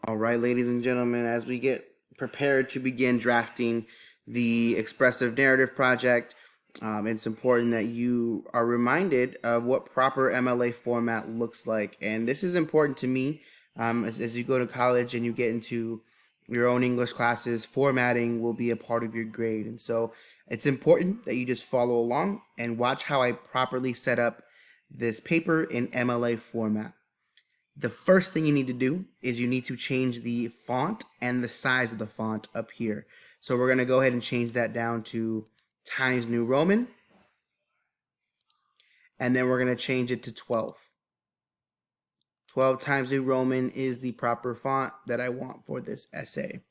All right, ladies and gentlemen, as we get prepared to begin drafting the expressive narrative project, it's important that you are reminded of what proper MLA format looks like. And this is important to me as you go to college and you get into your own English classes, formatting will be a part of your grade. And so it's important that you just follow along and watch how I properly set up this paper in MLA format. The first thing you need to do is you need to change the font and the size of the font up here. So we're going to go ahead and change that down to Times New Roman, and then we're going to change it to 12. 12 Times New Roman is the proper font that I want for this essay.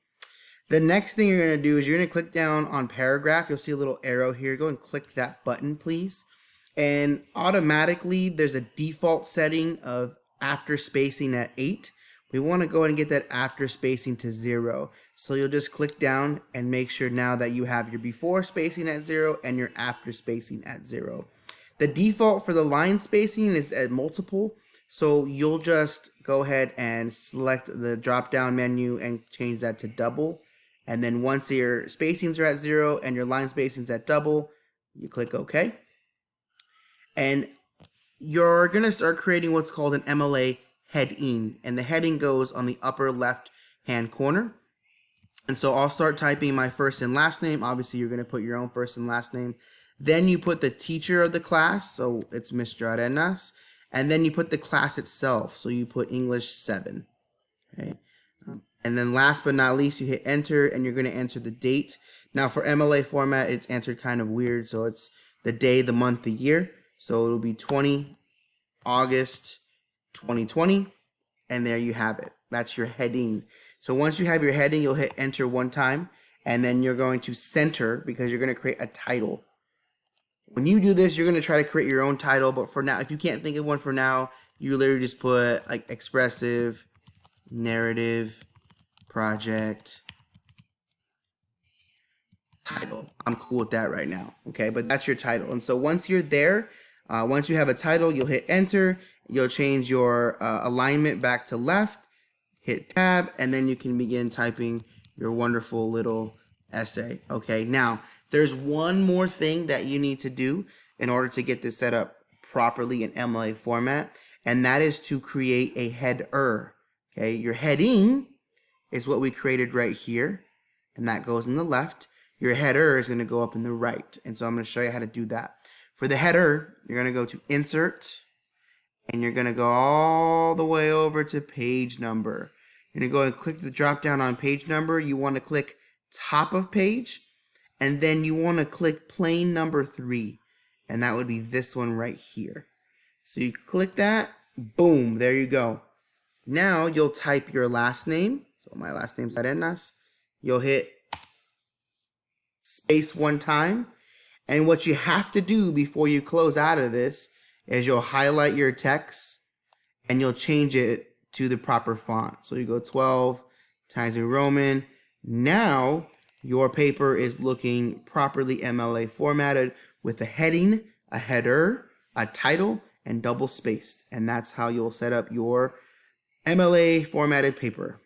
The next thing you're going to do is you're going to click down on paragraph. You'll see a little arrow here. Go and click that button, please. And automatically, there's a default setting of after spacing at 8. We want to go ahead and get that after spacing to 0. So you'll just click down and make sure now that you have your before spacing at 0 and your after spacing at 0. The default for the line spacing is at multiple. So you'll just go ahead and select the drop down menu and change that to double. And then once your spacings are at 0 and your line spacings at double, you click OK. And you're going to start creating what's called an MLA heading. And the heading goes on the upper left hand corner. And so I'll start typing my first and last name. Obviously, you're going to put your own first and last name. Then you put the teacher of the class. So it's Mr. Arenas. And then you put the class itself. So you put English 7. Okay. And then last but not least, you hit enter and you're going to enter the date. Now for MLA format, it's entered kind of weird. So it's the day, the month, the year. So it'll be 20 August 2020. And there you have it. That's your heading. So once you have your heading, you'll hit enter one time. And then you're going to center because you're going to create a title. When you do this, you're going to try to create your own title. But for now, if you can't think of one for now, you literally just put like expressive narrative project title. I'm cool with that right now. Okay, but that's your title. And so once you're there, once you have a title, you'll hit enter. You'll change your alignment back to left, hit tab, and then you can begin typing your wonderful little essay. Okay, now there's one more thing that you need to do in order to get this set up properly in MLA format, and that is to create a header. Okay, your heading is what we created right here, and that goes in the left. Your header is going to go up in the right, and so I'm going to show you how to do that. For the header, you're going to go to Insert, and you're going to go all the way over to Page Number. You're going to go and click the drop down on Page Number. You want to click Top of Page, and then you want to click Plain Number 3, and that would be this one right here. So you click that, boom, there you go. Now you'll type your last name. So my last name's Arenas. You'll hit space one time. And what you have to do before you close out of this is you'll highlight your text and you'll change it to the proper font. So you go 12 Times New Roman. Now your paper is looking properly MLA formatted with a heading, a header, a title, and double spaced. And that's how you'll set up your MLA formatted paper.